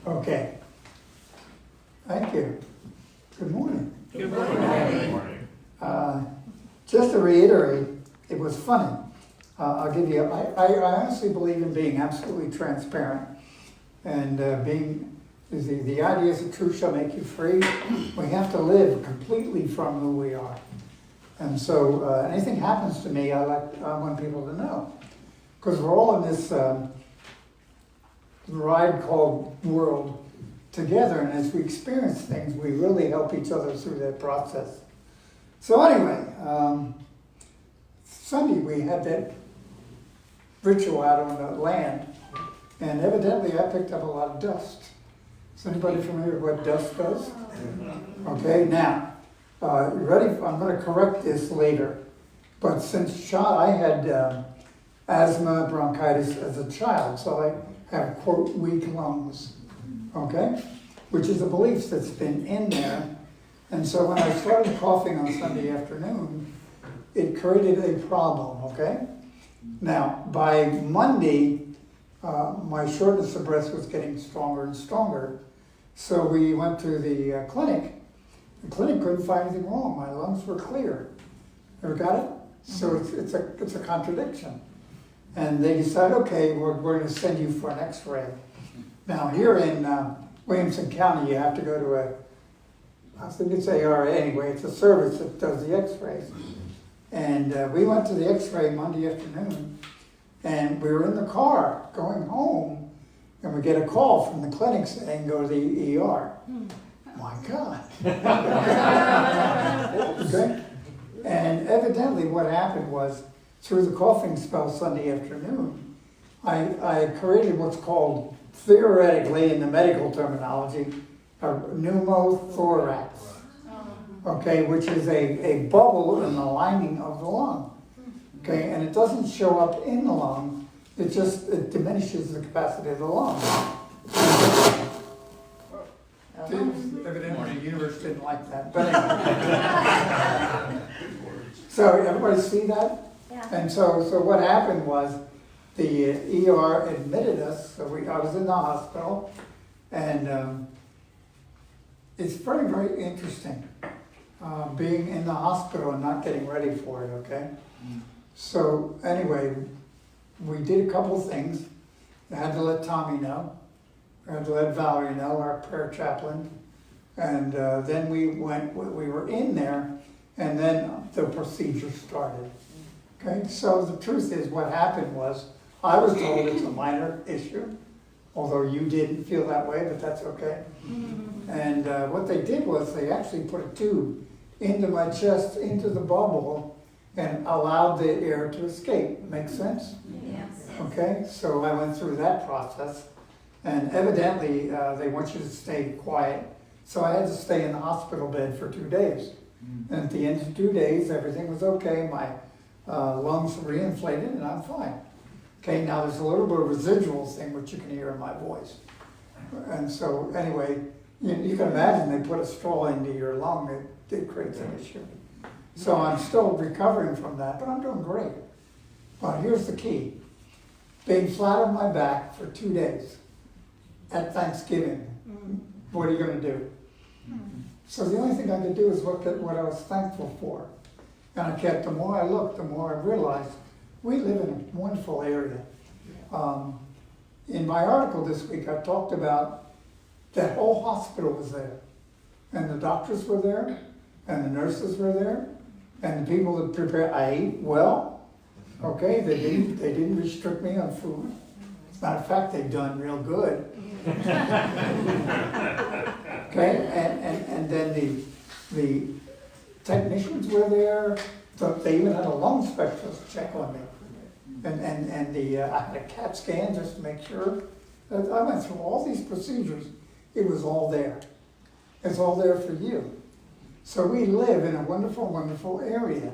Okay. Thank you. Good morning. Good morning. Just to reiterate, it was funny. I'll give you, I honestly believe in being absolutely transparent and the idea is the truth shall make you free. We have to live completely from who we are. And so anything happens to me, I want people to know. Because we're all in this ride called world together, and as we experience things, we really help each other through that process. So anyway, Sunday we had that ritual out on the land, and evidently I picked up a lot of dust. Is anybody familiar with what dust does? Okay, now, you ready? I'm going to correct this later, but since I had asthma, bronchitis as a child, so I have, quote, weak lungs, okay? Which is a belief that's been in there. And so when I started coughing on Sunday afternoon, it created a problem, okay? Now, by Monday, my shortness of breath was getting stronger and stronger. So we went to the clinic. The clinic couldn't find anything wrong. My lungs were clear. Ever got it? So it's a contradiction. And they decided, okay, we're going to send you for an x-ray. Now here in Williamson County, you have to go to I think it's ARA anyway, it's a service that does the x-rays. And we went to the x-ray Monday afternoon, and we were in the car going home, and we get a call from the clinic saying, go to the ER. My God. Okay? And evidently what happened was, through the coughing spell Sunday afternoon, I created what's called, theoretically in the medical terminology, a pneumothorax, okay, which is a bubble in the lining of the lung, okay, and it doesn't show up in the lung, it diminishes the capacity of the lung. Evidently the universe didn't like that, but anyway. So everybody see that? Yeah. And so what happened was the ER admitted us, so I was in the hospital, and it's very, very interesting being in the hospital and not getting ready for it, okay? So anyway, we did a couple things. I had to let Tommy know. I had to let Valerie know, our prayer chaplain. And then we were in there, and then the procedure started. Okay, so the truth is what happened was, I was told it's a minor issue, although you didn't feel that way, but that's okay. And what they did was they actually put a tube into my chest, into the bubble, and allowed the air to escape. Make sense? Yes. Okay, so I went through that process, and evidently they want you to stay quiet. So I had to stay in the hospital bed for 2 days. And at the end of 2 days, everything was okay. My lungs were reinflated, and I'm fine. Okay, now there's a little bit of residual thing which you can hear in my voice. And so anyway, you can imagine they put a straw into your lung, it creates an issue. So I'm still recovering from that, but I'm doing great. But here's the key. Being flat on my back for 2 days at Thanksgiving, what are you going to do? So the only thing I could do is look at what I was thankful for. And the more I looked, the more I realized we live in a wonderful area. In my article this week, I talked about that whole hospital was there. And the doctors were there, and the nurses were there, and the people that prepared, I ate well. Okay, they didn't restrict me on food. As a matter of fact, they've done real good. Okay, and then the technicians were there. So they even had a lung specialist check on me. And I had a CAT scan just to make sure. I went through all these procedures. It was all there. It's all there for you. So we live in a wonderful, wonderful area.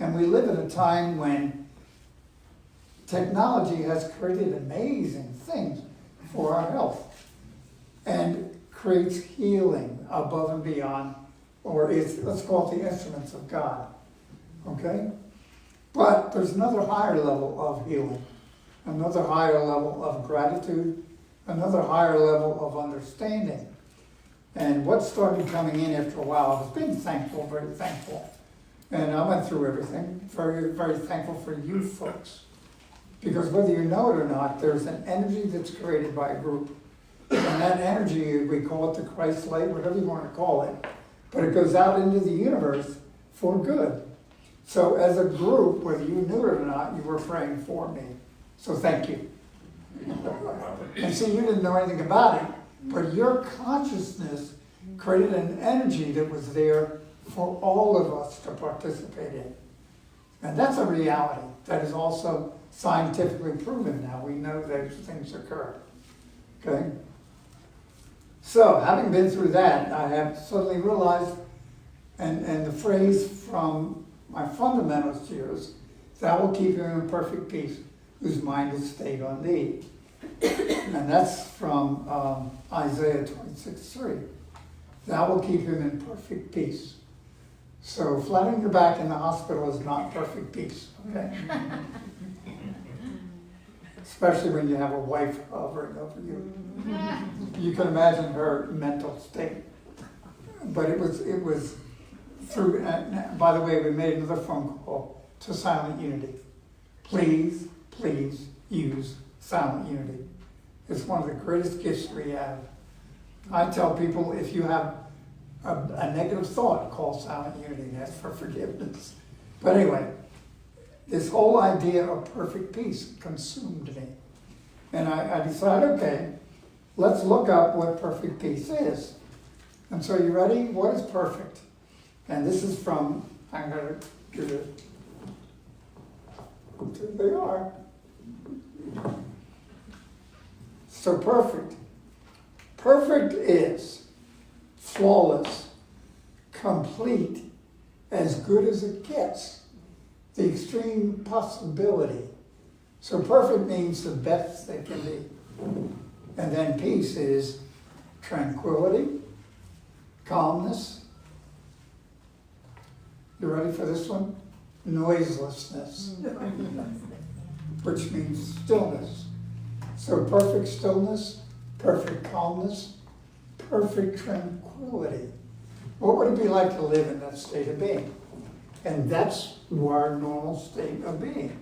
And we live at a time when technology has created amazing things for our health. And creates healing above and beyond, or let's call it the instruments of God. Okay? But there's another higher level of healing, another higher level of gratitude another higher level of understanding. And what started coming in after a while, I was being thankful, very thankful. And I went through everything, very, very thankful for you folks. Because whether you know it or not, there's an energy that's created by a group. And that energy, we call it the Christ light, whatever you want to call it, but it goes out into the universe for good. So as a group, whether you knew it or not, you were praying for me. So thank you. And see, you didn't know anything about it, but your consciousness created an energy that was there for all of us to participate in. And that's a reality that is also scientifically proven now. We know those things occur. Okay? So, having been through that, I have suddenly realized, and the phrase from my fundamentalist years, "Thou will keep him in perfect peace, whose mind is stayed on thee." And that's from Isaiah 26:3. "Thou will keep him in perfect peace." So flat on your back in the hospital is not perfect peace, okay? Especially when you have a wife hovering over you. You can imagine her mental state. But it was through, by the way, we made another phone call to Silent Unity. Please use Silent Unity. It's one of the greatest gifts we have. I tell people, if you have a negative thought, call Silent Unity and ask for forgiveness. But anyway, this whole idea of perfect peace consumed me. And I decided, okay, let's look up what perfect peace is. And so you ready? What is perfect? And this is from, I'm going to give it, here they are. So perfect. Perfect is flawless, complete, as good as it gets, the extreme possibility. So perfect means the best that can be. And then peace is tranquility, calmness. You ready for this one? Noiselessness, which means stillness. So perfect stillness, perfect calmness, perfect tranquility. What would it be like to live in that state of being? And that's our normal state of being.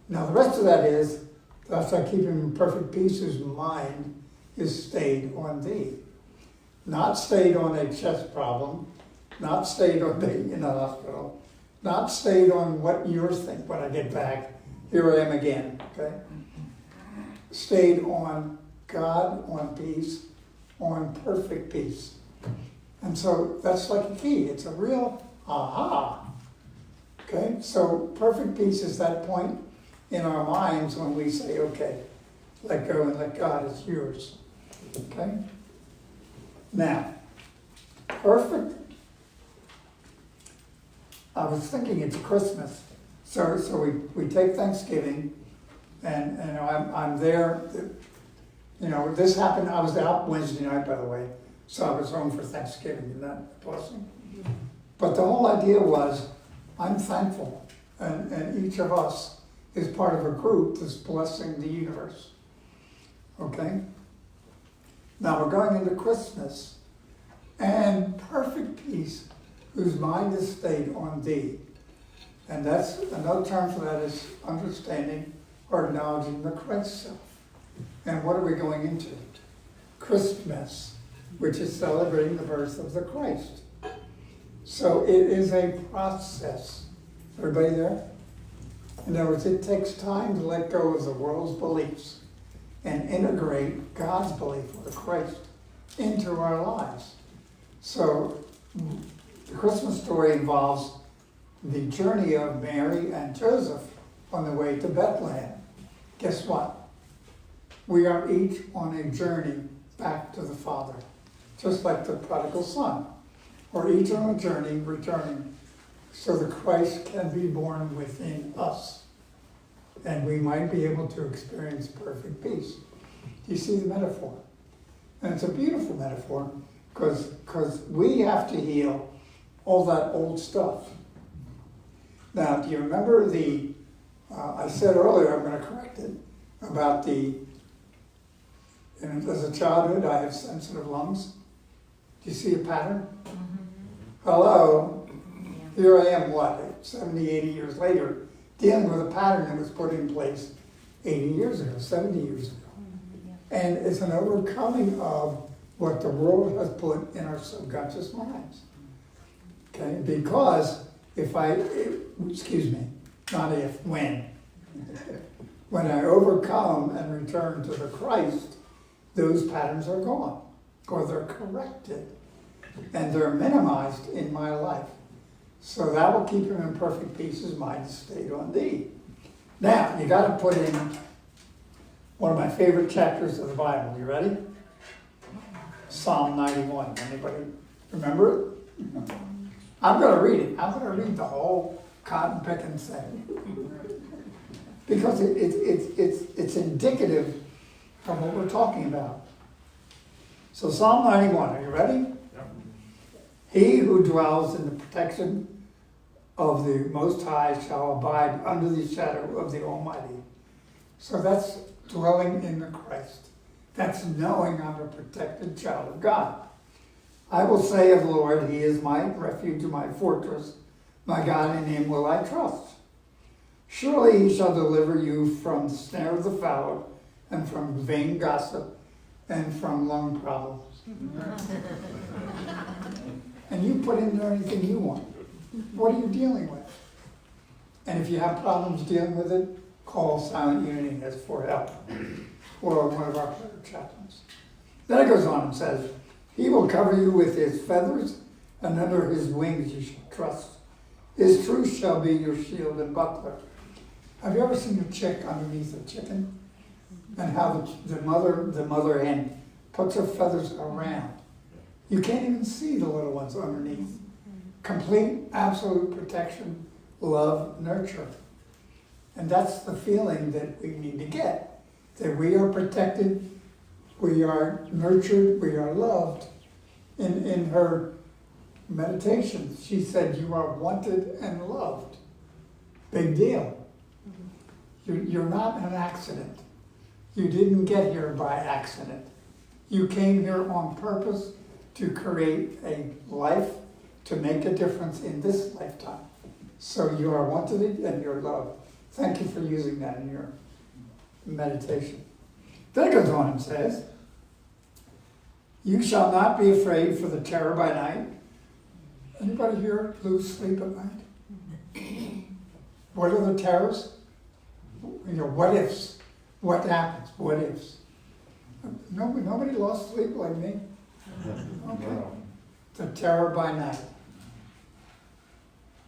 Now the rest of that is, thus I keep him in perfect peace whose mind is stayed on thee. Not stayed on a chest problem, not stayed on being in the hospital, not stayed on what you're thinking when I get back, here I am again, okay? Stayed on God, on peace, on perfect peace. And so that's like a key. It's a real aha. Okay, so perfect peace is that point in our minds when we say, okay, let go and let God, it's yours. Okay? Now, perfect. I was thinking it's Christmas. So we take Thanksgiving, and I'm there. You know, this happened, I was out Wednesday night, by the way, so I was home for Thanksgiving. Isn't that a blessing? But the whole idea was, I'm thankful, and each of us is part of a group that's blessing the universe. Okay? Now we're going into Christmas, and perfect peace, whose mind is stayed on thee. And that's another term for that is understanding or acknowledging the Christ self. And what are we going into? Christmas, which is celebrating the birth of the Christ. So it is a process. Everybody there? In other words, it takes time to let go of the world's beliefs and integrate God's belief of Christ into our lives. So the Christmas story involves the journey of Mary and Joseph on the way to Bethlehem. Guess what? We are each on a journey back to the Father, just like the prodigal son. We're each on a journey returning so the Christ can be born within us. And we might be able to experience perfect peace. Do you see the metaphor? And it's a beautiful metaphor because we have to heal all that old stuff. Now, do you remember I said earlier, I'm going to correct it, about And as a childhood, I have sensitive lungs. Do you see a pattern? Hello, here I am, what, 70, 80 years later, dealing with a pattern that was put in place 80 years ago, 70 years ago. And it's an overcoming of what the world has put in our subconscious minds. Okay, because when I overcome and return to the Christ, those patterns are gone, or they're corrected, and they're minimized in my life. So that will keep him in perfect peace, his mind is stayed on thee. Now, you got to put in one of my favorite chapters of the Bible. You ready? Psalm 91. Anybody remember it? I'm going to read it. I'm going to read the whole cotton picking thing. Because it's indicative of what we're talking about. So Psalm 91, are you ready? Yep. He who dwells in the protection of the Most High shall abide under the shadow of the Almighty. So that's dwelling in the Christ. That's knowing I'm a protected child of God. I will say of the Lord, He is my refuge and my fortress. My God, in Him will I trust. Surely He shall deliver you from the snare of the fowler and from vain gossip and from lung problems. And you put in there anything you want. What are you dealing with? And if you have problems dealing with it, call Silent Unity as for help, or one of our prayer chaplains. Then it goes on and says, He will cover you with His feathers, and under His wings you shall trust. His truth shall be your shield and buckler. Have you ever seen a chick underneath a chicken? And how the mother hen puts her feathers around. You can't even see the little ones underneath. Complete, absolute protection, love, nurture. And that's the feeling that we need to get. That we are protected, we are nurtured, we are loved. In her meditations, she said, you are wanted and loved. Big deal. You're not an accident. You didn't get here by accident. You came here on purpose to create a life to make a difference in this lifetime. So you are wanted and you're loved. Thank you for using that in your meditation. Then it goes on and says, you shall not be afraid for the terror by night. Anybody here lose sleep at night? What are the terrors? What ifs? What happens? What ifs? Nobody lost sleep like me? Okay. The terror by night.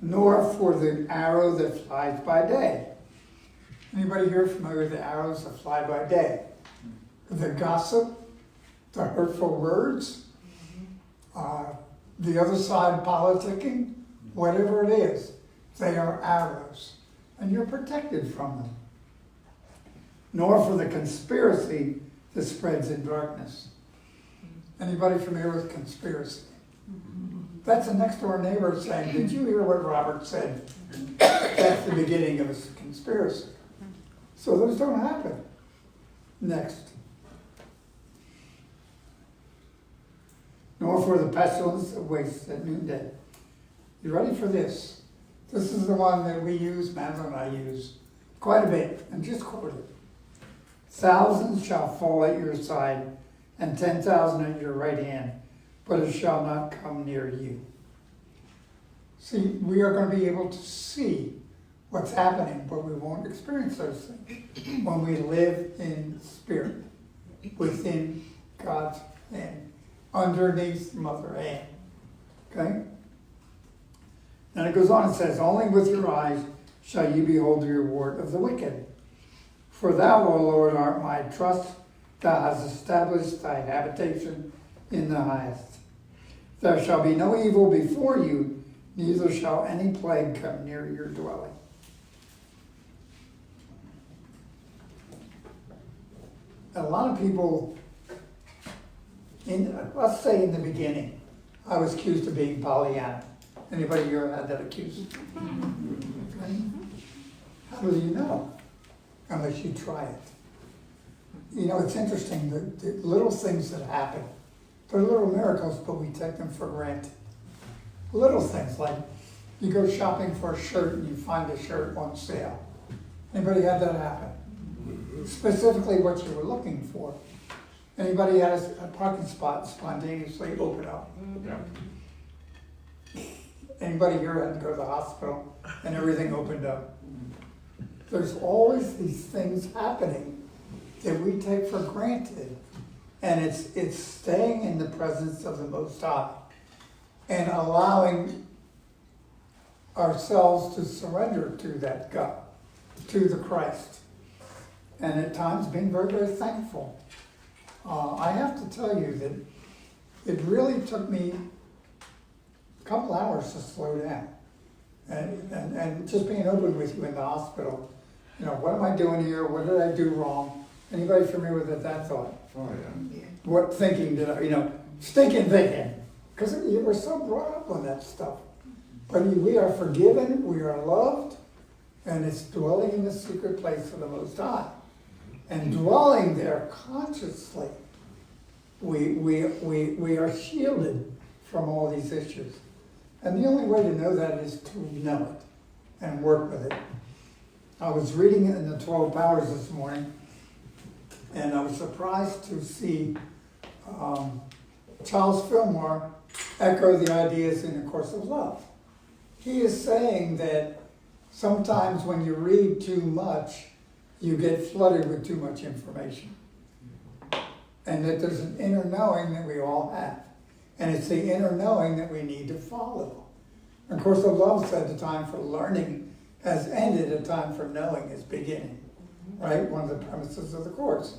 Nor for the arrow that flies by day. Anybody here familiar with the arrows that fly by day? The gossip, the hurtful words, the other side politicking, whatever it is, they are arrows. And you're protected from them. Nor for the conspiracy that spreads in darkness. Anybody familiar with conspiracy? That's a next door neighbor saying, did you hear what Robert said? That's the beginning of a conspiracy. So those don't happen. Next. Nor for the pestilence that wastes at noonday. You ready for this? This is the one that we use, Madeline and I use, quite a bit, and just quote it. Thousands shall fall at your side, and 10,000 at your right hand, but it shall not come near you. See, we are going to be able to see what's happening, but we won't experience those things when we live in spirit, within God's hand, underneath Mother Hand. Okay? And it goes on and says, only with your eyes shall you behold the reward of the wicked. For thou, O Lord, art my trust. Thou hast established thy habitation in the highest. There shall be no evil before you, neither shall any plague come near your dwelling. A lot of people, let's say in the beginning, I was accused of being Pollyanna. Anybody here had that accused? Okay. How do you know? Unless you try it. you know, it's interesting, the little things that happen. They're little miracles, but we take them for granted. Little things like you go shopping for a shirt and you find a shirt on sale. Anybody had that happen? Specifically what you were looking for. Anybody had a parking spot spontaneously open up? Yeah. Anybody here had to go to the hospital and everything opened up? There's always these things happening that we take for granted. And it's staying in the presence of the Most High and allowing ourselves to surrender to that God, to the Christ. And at times being very, very thankful. I have to tell you that it really took me a couple hours to slow down. And just being open with you in the hospital, you know, what am I doing here? What did I do wrong? Anybody familiar with that thought? Oh, yeah. What thinking did I, you know, stinking thinking. Because we're so brought up on that stuff. But we are forgiven, we are loved, and it's dwelling in the secret place of the Most High. And dwelling there consciously, we are shielded from all these issues. And the only way to know that is to know it and work with it. I was reading it in the 12 Powers this morning, and I was surprised to see Charles Fillmore echo the ideas in A Course of Love. He is saying that sometimes when you read too much, you get flooded with too much information. And that there's an inner knowing that we all have. And it's the inner knowing that we need to follow. And A Course of Love said the time for learning has ended, a time for knowing is beginning. Right? One of the premises of the Course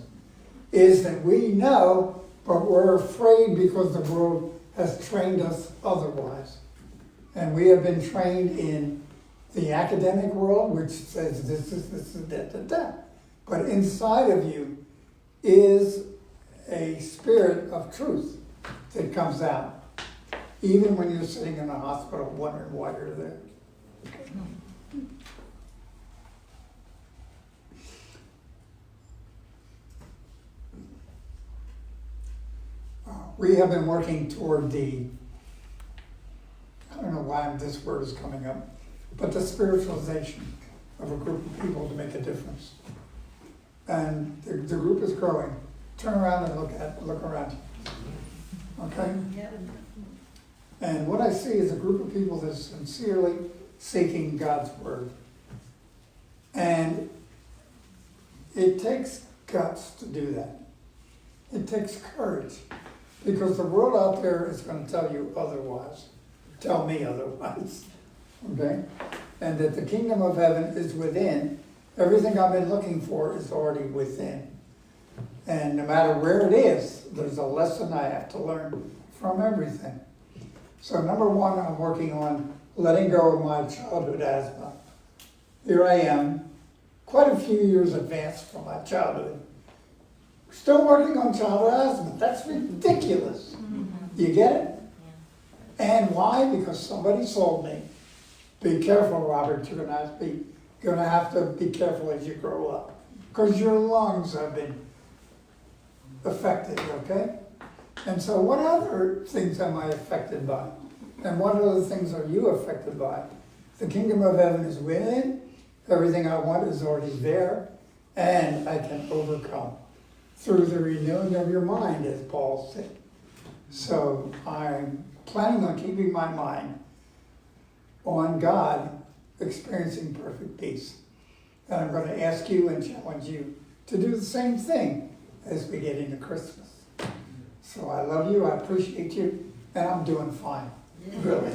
is that we know, but we're afraid because the world has trained us otherwise. And we have been trained in the academic world, which says this is that. But inside of you is a spirit of truth that comes out, even when you're sitting in a hospital wondering why you're there. We have been working toward I don't know why this word is coming up, but the spiritualization of a group of people to make a difference. And the group is growing. Turn around and look around. Okay? And what I see is a group of people that are sincerely seeking God's word. And it takes guts to do that. It takes courage. Because the world out there is going to tell you otherwise. Tell me otherwise. Okay? And that the kingdom of heaven is within. Everything I've been looking for is already within. And no matter where it is, there's a lesson I have to learn from everything. So number one, I'm working on letting go of my childhood asthma. Here I am, quite a few years advanced from my childhood. Still working on childhood asthma. That's ridiculous. You get it? And why? Because somebody told me, be careful, Robert, you're gonna have to be careful as you grow up. Because your lungs have been affected, okay? And so what other things am I affected by? And what other things are you affected by? The kingdom of heaven is within. Everything I want is already there. And I can overcome through the renewing of your mind, as Paul said. So I'm planning on keeping my mind on God, experiencing perfect peace. And I'm going to ask you and challenge you to do the same thing as we get into Christmas. So I love you, I appreciate you, and I'm doing fine. Really.